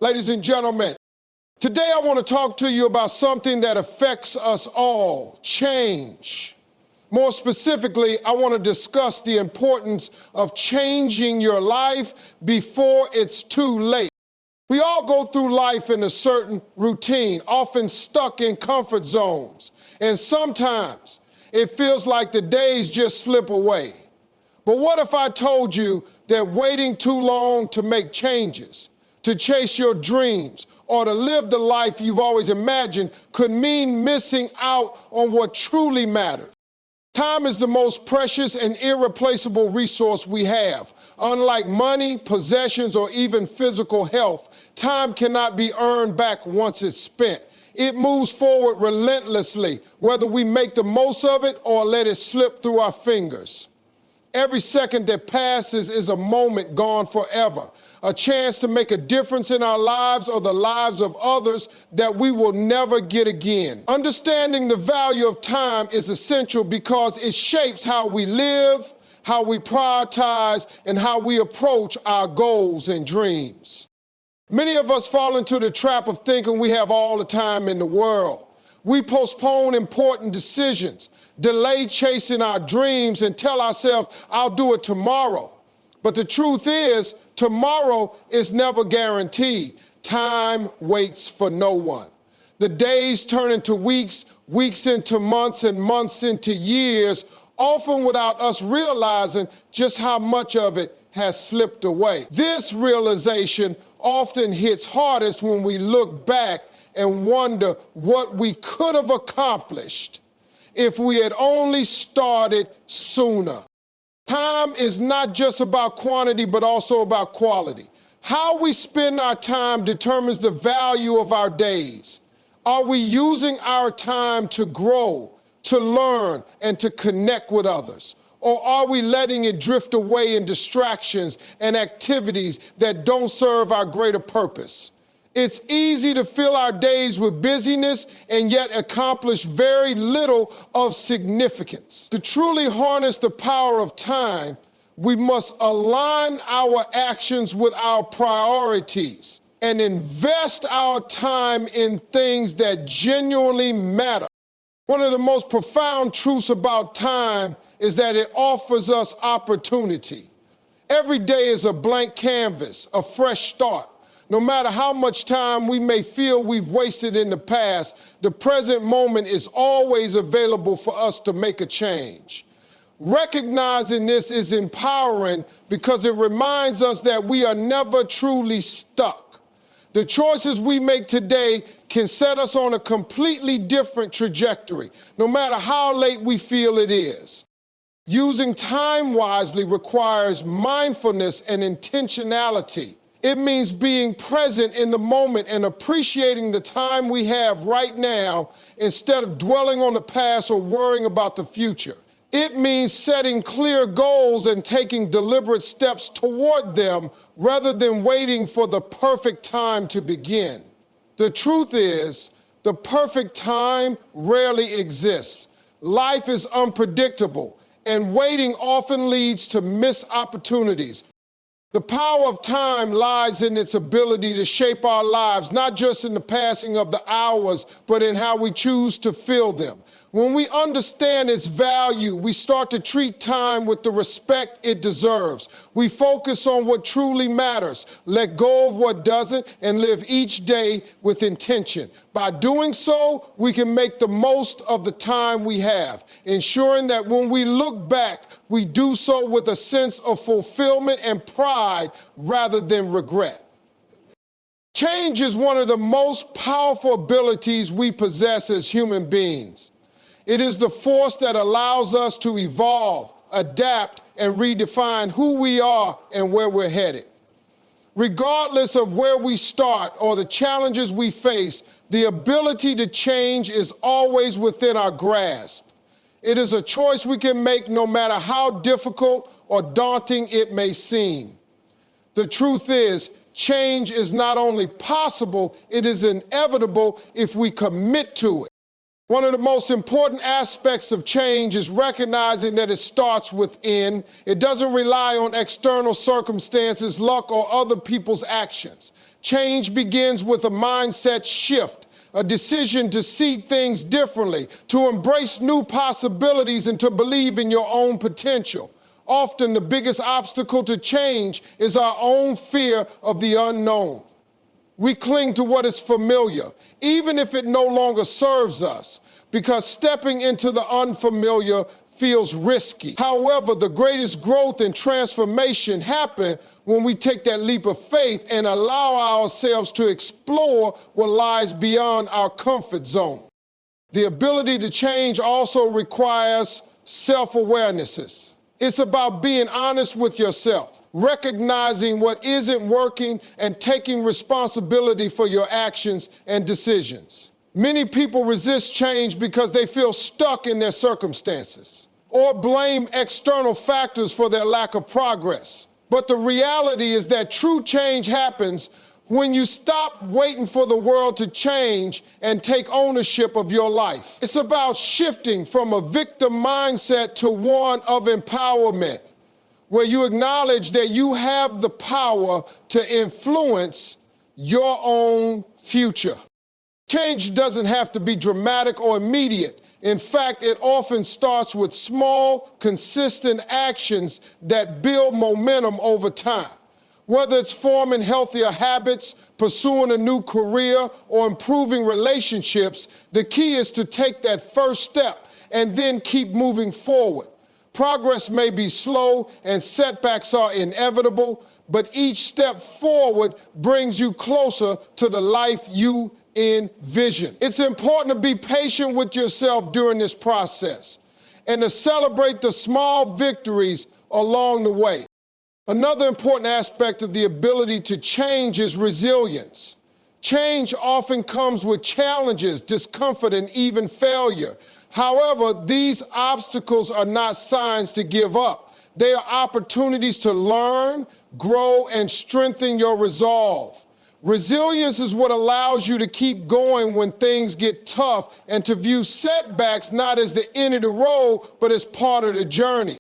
Ladies and gentlemen, today I want to talk to you about something that affects us all, change. More specifically, I want to discuss the importance of changing your life before it's too late. We all go through life in a certain routine, often stuck in comfort zones. And sometimes it feels like the days just slip away. But what if I told you that waiting too long to make changes, to chase your dreams, or to live the life you've always imagined could mean missing out on what truly matters? Time is the most precious and irreplaceable resource we have. Unlike money, possessions, or even physical health, time cannot be earned back once it's spent. It moves forward relentlessly, whether we make the most of it or let it slip through our fingers. Every second that passes is a moment gone forever, a chance to make a difference in our lives or the lives of others that we will never get again. Understanding the value of time is essential because it shapes how we live, how we prioritize, and how we approach our goals and dreams. Many of us fall into the trap of thinking we have all the time in the world. We postpone important decisions, delay chasing our dreams, and tell ourselves, I'll do it tomorrow. But the truth is, tomorrow is never guaranteed. Time waits for no one. The days turn into weeks, weeks into months, and months into years, often without us realizing just how much of it has slipped away. This realization often hits hardest when we look back and wonder what we could have accomplished if we had only started sooner. Time is not just about quantity, but also about quality. How we spend our time determines the value of our days. Are we using our time to grow, to learn, and to connect with others? Or are we letting it drift away in distractions and activities that don't serve our greater purpose? It's easy to fill our days with busyness and yet accomplish very little of significance. To truly harness the power of time, we must align our actions with our priorities and invest our time in things that genuinely matter. One of the most profound truths about time is that it offers us opportunity. Every day is a blank canvas, a fresh start. No matter how much time we may feel we've wasted in the past, the present moment is always available for us to make a change. Recognizing this is empowering because it reminds us that we are never truly stuck. The choices we make today can set us on a completely different trajectory, no matter how late we feel it is. Using time wisely requires mindfulness and intentionality. It means being present in the moment and appreciating the time we have right now instead of dwelling on the past or worrying about the future. It means setting clear goals and taking deliberate steps toward them rather than waiting for the perfect time to begin. The truth is, the perfect time rarely exists. Life is unpredictable, and waiting often leads to missed opportunities. The power of time lies in its ability to shape our lives, not just in the passing of the hours, but in how we choose to fill them. When we understand its value, we start to treat time with the respect it deserves. We focus on what truly matters, let go of what doesn't, and live each day with intention. By doing so, we can make the most of the time we have, ensuring that when we look back, we do so with a sense of fulfillment and pride rather than regret. Change is one of the most powerful abilities we possess as human beings. It is the force that allows us to evolve, adapt, and redefine who we are and where we're headed. Regardless of where we start or the challenges we face, the ability to change is always within our grasp. It is a choice we can make no matter how difficult or daunting it may seem. The truth is, change is not only possible, it is inevitable if we commit to it. One of the most important aspects of change is recognizing that it starts within. It doesn't rely on external circumstances, luck, or other people's actions. Change begins with a mindset shift, a decision to see things differently, to embrace new possibilities and to believe in your own potential. Often the biggest obstacle to change is our own fear of the unknown. We cling to what is familiar, even if it no longer serves us, because stepping into the unfamiliar feels risky. However, the greatest growth and transformation happen when we take that leap of faith and allow ourselves to explore what lies beyond our comfort zone. The ability to change also requires self-awarenesses. It's about being honest with yourself, recognizing what isn't working and taking responsibility for your actions and decisions. Many people resist change because they feel stuck in their circumstances or blame external factors for their lack of progress. But the reality is that true change happens when you stop waiting for the world to change and take ownership of your life. It's about shifting from a victim mindset to one of empowerment, where you acknowledge that you have the power to influence your own future. Change doesn't have to be dramatic or immediate. In fact, it often starts with small, consistent actions that build momentum over time. Whether it's forming healthier habits, pursuing a new career, or improving relationships, the key is to take that first step and then keep moving forward. Progress may be slow and setbacks are inevitable, but each step forward brings you closer to the life you envision. It's important to be patient with yourself during this process and to celebrate the small victories along the way. Another important aspect of the ability to change is resilience. Change often comes with challenges, discomfort, and even failure. However, these obstacles are not signs to give up. They are opportunities to learn, grow, and strengthen your resolve. Resilience is what allows you to keep going when things get tough and to view setbacks not as the end of the road, but as part of the journey.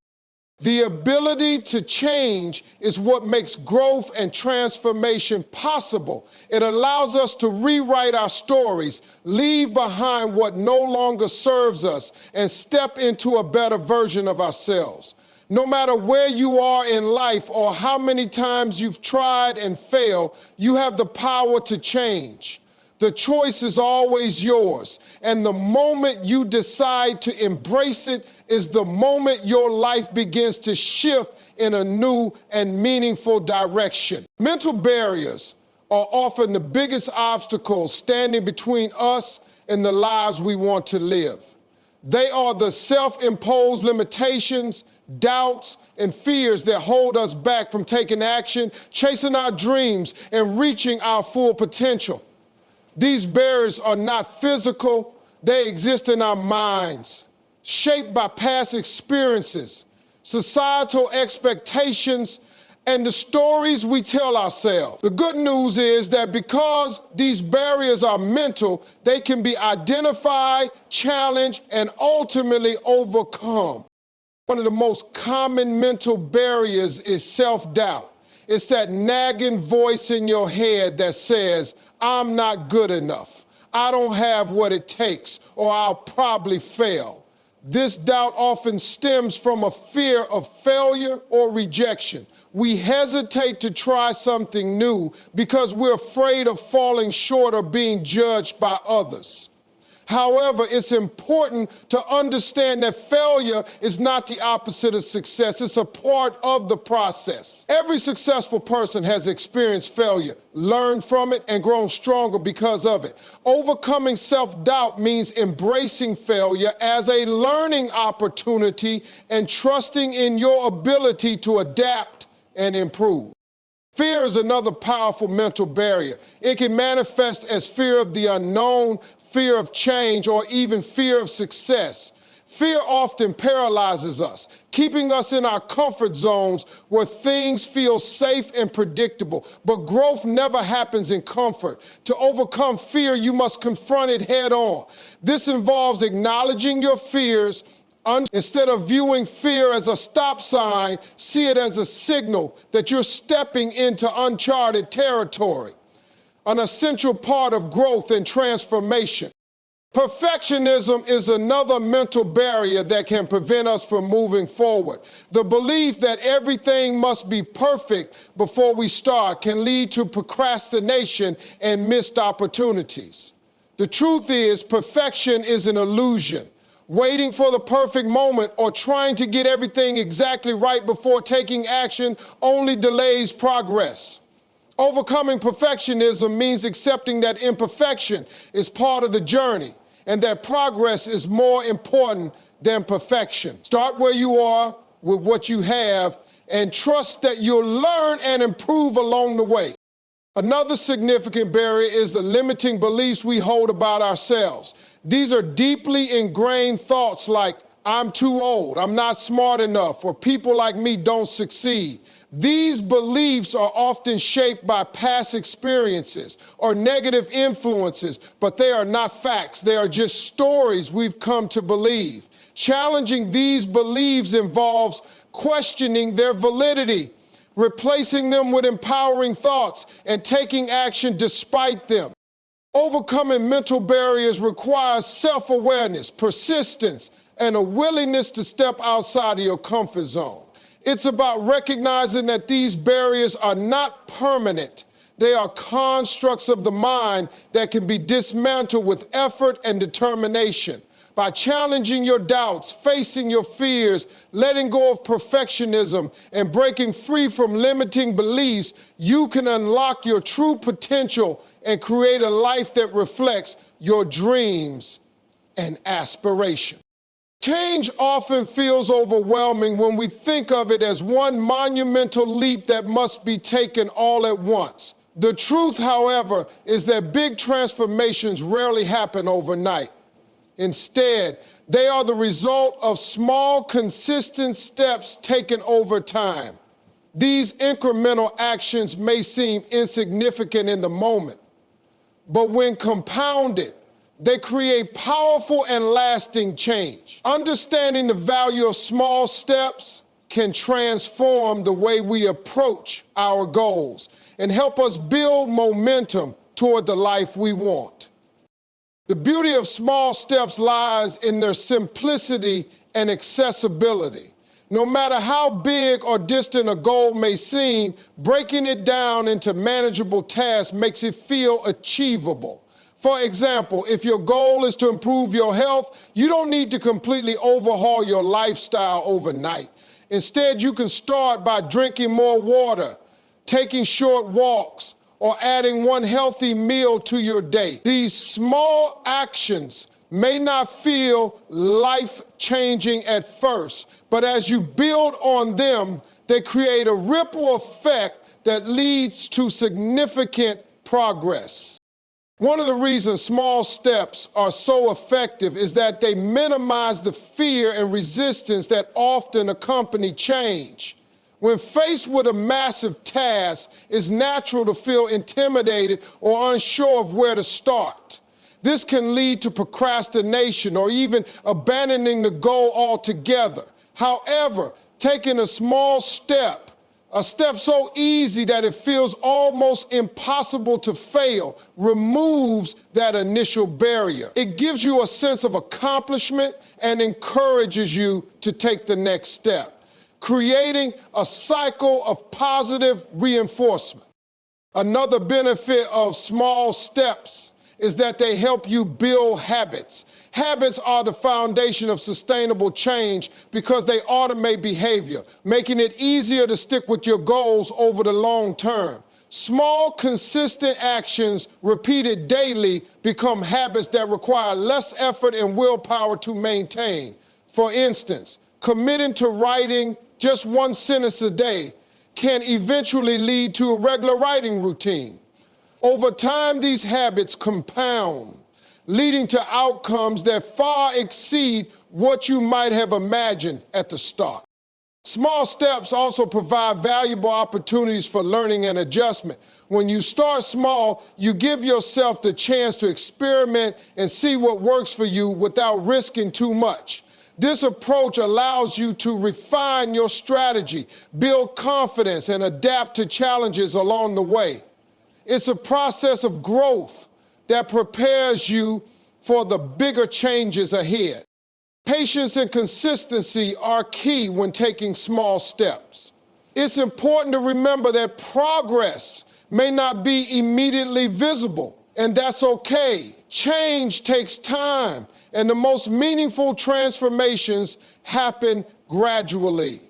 The ability to change is what makes growth and transformation possible. It allows us to rewrite our stories, leave behind what no longer serves us, and step into a better version of ourselves. No matter where you are in life or how many times you've tried and failed, you have the power to change. The choice is always yours, and the moment you decide to embrace it is the moment your life begins to shift in a new and meaningful direction. Mental barriers are often the biggest obstacles standing between us and the lives we want to live. They are the self-imposed limitations, doubts, and fears that hold us back from taking action, chasing our dreams, and reaching our full potential. These barriers are not physical, they exist in our minds, shaped by past experiences, societal expectations, and the stories we tell ourselves. The good news is that because these barriers are mental, they can be identified, challenged, and ultimately overcome. One of the most common mental barriers is self-doubt. It's that nagging voice in your head that says, I'm not good enough, I don't have what it takes, or I'll probably fail. This doubt often stems from a fear of failure or rejection. We hesitate to try something new because we're afraid of falling short or being judged by others. However, it's important to understand that failure is not the opposite of success. It's a part of the process. Every successful person has experienced failure, learned from it, and grown stronger because of it. Overcoming self-doubt means embracing failure as a learning opportunity and trusting in your ability to adapt and improve. Fear is another powerful mental barrier. It can manifest as fear of the unknown, fear of change, or even fear of success. Fear often paralyzes us, keeping us in our comfort zones where things feel safe and predictable. But growth never happens in comfort. To overcome fear, you must confront it head on. This involves acknowledging your fears. Instead of viewing fear as a stop sign, see it as a signal that you're stepping into uncharted territory. an essential part of growth and transformation. Perfectionism is another mental barrier that can prevent us from moving forward. The belief that everything must be perfect before we start can lead to procrastination and missed opportunities. The truth is, perfection is an illusion. Waiting for the perfect moment or trying to get everything exactly right before taking action only delays progress. Overcoming perfectionism means accepting that imperfection is part of the journey and that progress is more important than perfection. Start where you are with what you have and trust that you'll learn and improve along the way. Another significant barrier is the limiting beliefs we hold about ourselves. These are deeply ingrained thoughts like, I'm too old, I'm not smart enough, or people like me don't succeed. These beliefs are often shaped by past experiences or negative influences, but they are not facts. They are just stories we've come to believe. Challenging these beliefs involves questioning their validity, replacing them with empowering thoughts, and taking action despite them. Overcoming mental barriers requires self-awareness, persistence, and a willingness to step outside of your comfort zone. It's about recognizing that these barriers are not permanent. They are constructs of the mind that can be dismantled with effort and determination. By challenging your doubts, facing your fears, letting go of perfectionism, and breaking free from limiting beliefs, you can unlock your true potential and create a life that reflects your dreams and aspirations. Change often feels overwhelming when we think of it as one monumental leap that must be taken all at once. The truth, however, is that big transformations rarely happen overnight. Instead, they are the result of small, consistent steps taken over time. These incremental actions may seem insignificant in the moment, but when compounded, they create powerful and lasting change. Understanding the value of small steps can transform the way we approach our goals and help us build momentum toward the life we want. The beauty of small steps lies in their simplicity and accessibility. No matter how big or distant a goal may seem, breaking it down into manageable tasks makes it feel achievable. For example, if your goal is to improve your health, you don't need to completely overhaul your lifestyle overnight. Instead, you can start by drinking more water, taking short walks, or adding one healthy meal to your day. These small actions may not feel life-changing at first, but as you build on them, they create a ripple effect that leads to significant progress. One of the reasons small steps are so effective is that they minimize the fear and resistance that often accompany change. When faced with a massive task, it's natural to feel intimidated or unsure of where to start. This can lead to procrastination or even abandoning the goal altogether. However, taking a small step, a step so easy that it feels almost impossible to fail, removes that initial barrier. It gives you a sense of accomplishment and encourages you to take the next step, creating a cycle of positive reinforcement. Another benefit of small steps is that they help you build habits. Habits are the foundation of sustainable change because they automate behavior, making it easier to stick with your goals over the long term. Small, consistent actions repeated daily become habits that require less effort and willpower to maintain. For instance, committing to writing just one sentence a day can eventually lead to a regular writing routine. Over time, these habits compound, leading to outcomes that far exceed what you might have imagined at the start. Small steps also provide valuable opportunities for learning and adjustment. When you start small, you give yourself the chance to experiment and see what works for you without risking too much. This approach allows you to refine your strategy, build confidence, and adapt to challenges along the way. It's a process of growth that prepares you for the bigger changes ahead. Patience and consistency are key when taking small steps. It's important to remember that progress may not be immediately visible, and that's okay. Change takes time, and the most meaningful transformations happen gradually.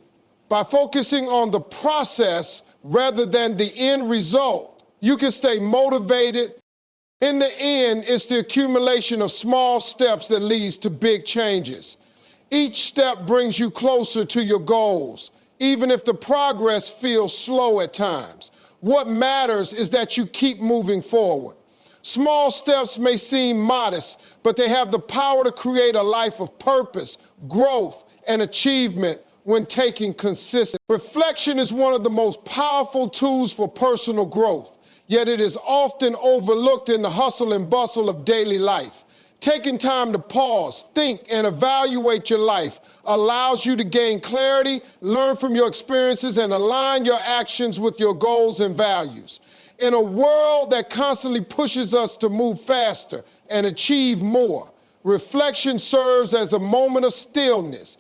By focusing on the process rather than the end result, you can stay motivated. In the end, it's the accumulation of small steps that leads to big changes. Each step brings you closer to your goals, even if the progress feels slow at times. What matters is that you keep moving forward. Small steps may seem modest, but they have the power to create a life of purpose, growth, and achievement when taken consistent. Reflection is one of the most powerful tools for personal growth, yet it is often overlooked in the hustle and bustle of daily life. Taking time to pause, think, and evaluate your life allows you to gain clarity, learn from your experiences, and align your actions with your goals and values. In a world that constantly pushes us to move faster and achieve more, reflection serves as a moment of stillness,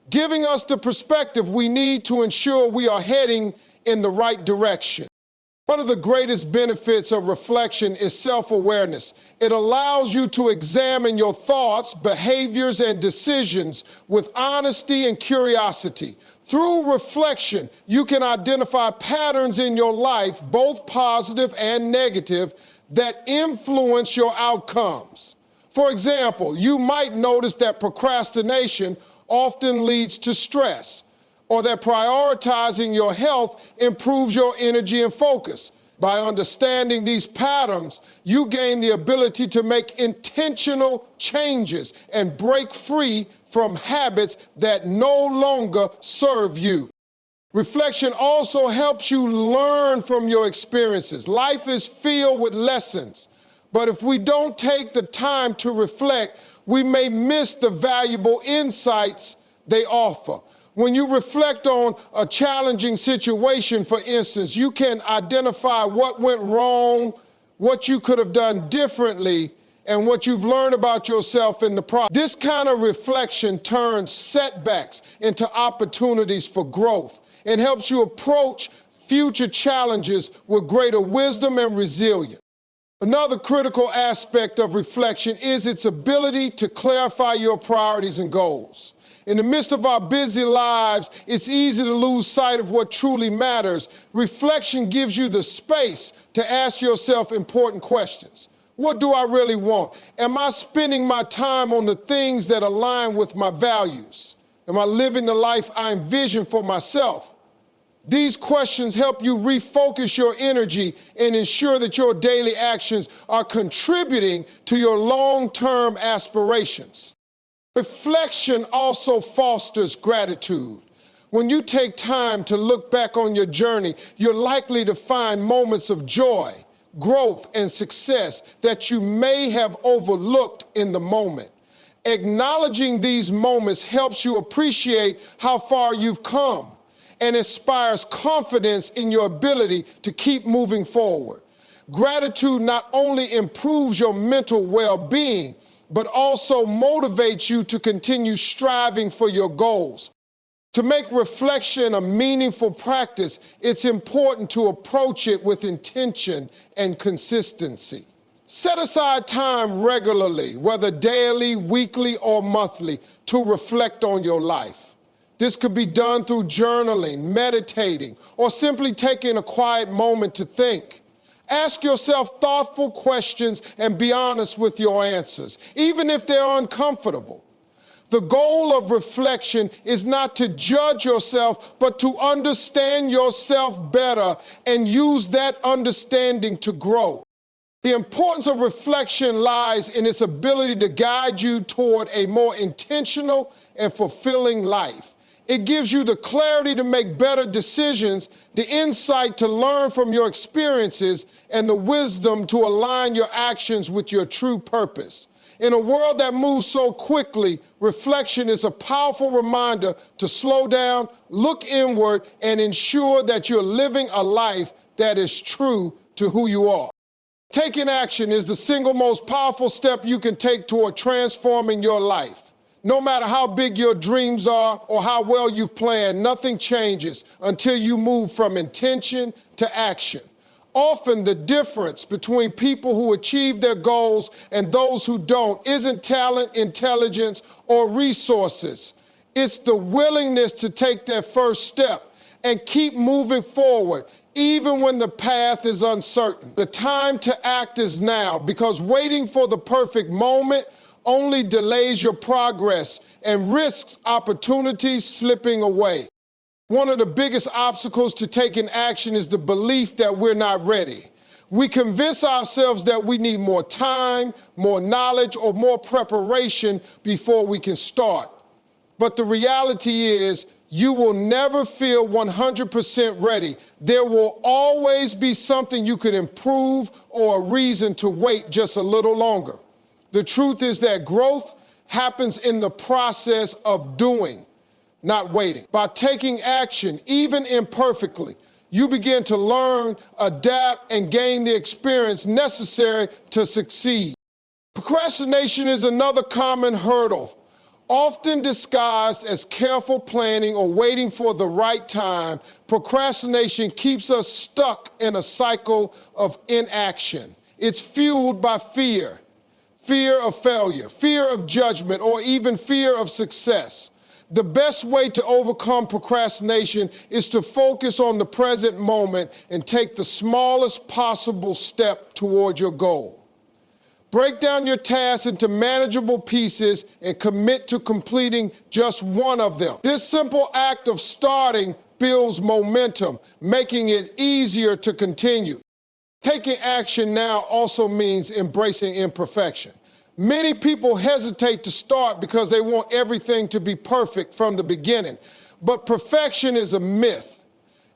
giving us the perspective we need to ensure we are heading in the right direction. One of the greatest benefits of reflection is self-awareness. It allows you to examine your thoughts, behaviors, and decisions with honesty and curiosity. Through reflection, you can identify patterns in your life, both positive and negative, that influence your outcomes. For example, you might notice that procrastination often leads to stress, or that prioritizing your health improves your energy and focus. By understanding these patterns, you gain the ability to make intentional changes and break free from habits that no longer serve you. Reflection also helps you learn from your experiences. Life is filled with lessons, but if we don't take the time to reflect, we may miss the valuable insights they offer. When you reflect on a challenging situation, for instance, you can identify what went wrong, what you could have done differently, and what you've learned about yourself in the process. This kind of reflection turns setbacks into opportunities for growth and helps you approach future challenges with greater wisdom and resilience. Another critical aspect of reflection is its ability to clarify your priorities and goals. In the midst of our busy lives, it's easy to lose sight of what truly matters. Reflection gives you the space to ask yourself important questions. What do I really want? Am I spending my time on the things that align with my values? Am I living the life I envision for myself? These questions help you refocus your energy and ensure that your daily actions are contributing to your long-term aspirations. Reflection also fosters gratitude. When you take time to look back on your journey, you're likely to find moments of joy, growth, and success that you may have overlooked in the moment. Acknowledging these moments helps you appreciate how far you've come and inspires confidence in your ability to keep moving forward. Gratitude not only improves your mental well-being, but also motivates you to continue striving for your goals. To make reflection a meaningful practice, it's important to approach it with intention and consistency. Set aside time regularly, whether daily, weekly, or monthly, to reflect on your life. This could be done through journaling, meditating, or simply taking a quiet moment to think. Ask yourself thoughtful questions and be honest with your answers, even if they're uncomfortable. The goal of reflection is not to judge yourself, but to understand yourself better and use that understanding to grow. The importance of reflection lies in its ability to guide you toward a more intentional and fulfilling life. It gives you the clarity to make better decisions, the insight to learn from your experiences, and the wisdom to align your actions with your true purpose. In a world that moves so quickly, reflection is a powerful reminder to slow down, look inward, and ensure that you're living a life that is true to to who you are. Taking action is the single most powerful step you can take toward transforming your life. No matter how big your dreams are or how well you've planned, nothing changes until you move from intention to action. Often the difference between people who achieve their goals and those who don't isn't talent, intelligence, or resources. It's the willingness to take that first step and keep moving forward, even when the path is uncertain. The time to act is now, because waiting for the perfect moment only delays your progress and risks opportunities slipping away. One of the biggest obstacles to taking action is the belief that we're not ready. We convince ourselves that we need more time, more knowledge, or more preparation before we can start. But the reality is, you will never feel 100% ready. There will always be something you could improve or a reason to wait just a little longer. The truth is that growth happens in the process of doing, not waiting. By taking action, even imperfectly, you begin to learn, adapt, and gain the experience necessary to succeed. Procrastination is another common hurdle. Often disguised as careful planning or waiting for the right time, procrastination keeps us stuck in a cycle of inaction. It's fueled by fear of failure, fear of judgment, or even fear of success. The best way to overcome procrastination is to focus on the present moment and take the smallest possible step toward your goal. Break down your tasks into manageable pieces and commit to completing just one of them. This simple act of starting builds momentum, making it easier to continue. Taking action now also means embracing imperfection. Many people hesitate to start because they want everything to be perfect from the beginning. But perfection is a myth.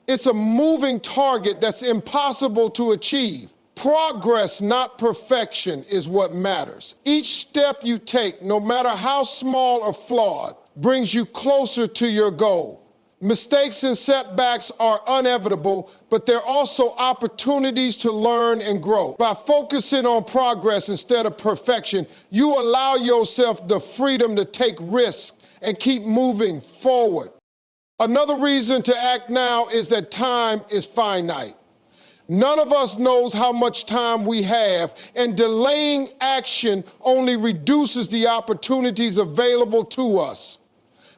It's a moving target that's impossible to achieve. Progress, not perfection, is what matters. Each step you take, no matter how small or flawed, brings you closer to your goal. Mistakes and setbacks are inevitable, but they're also opportunities to learn and grow. By focusing on progress instead of perfection, you allow yourself the freedom to take risks and keep moving forward. Another reason to act now is that time is finite. None of us knows how much time we have, and delaying action only reduces the opportunities available to us.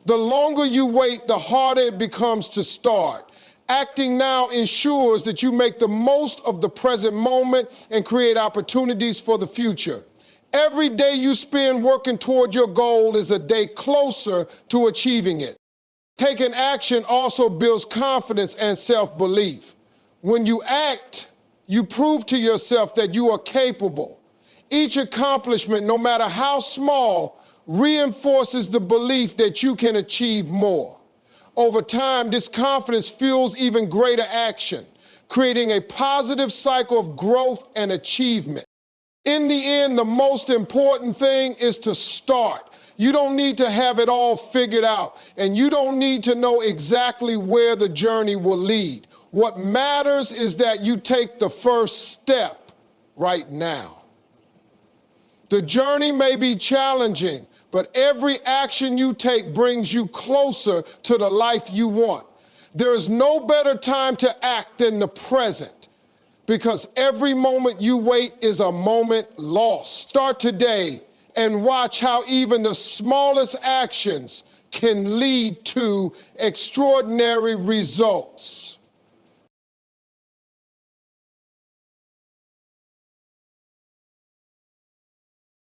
The longer you wait, the harder it becomes to start. Acting now ensures that you make the most of the present moment and create opportunities for the future. Every day you spend working toward your goal is a day closer to achieving it. Taking action also builds confidence and self-belief. When you act, you prove to yourself that you are capable. Each accomplishment, no matter how small, reinforces the belief that you can achieve more. Over time, this confidence fuels even greater action, creating a positive cycle of growth and achievement. In the end, the most important thing is to start. You don't need to have it all figured out, and you don't need to know exactly where the journey will lead. What matters is that you take the first step right now. The journey may be challenging, but every action you take brings you closer to the life you want. There is no better time to act than the present, because every moment you wait is a moment lost. Start today and watch how even the smallest actions can lead to extraordinary results.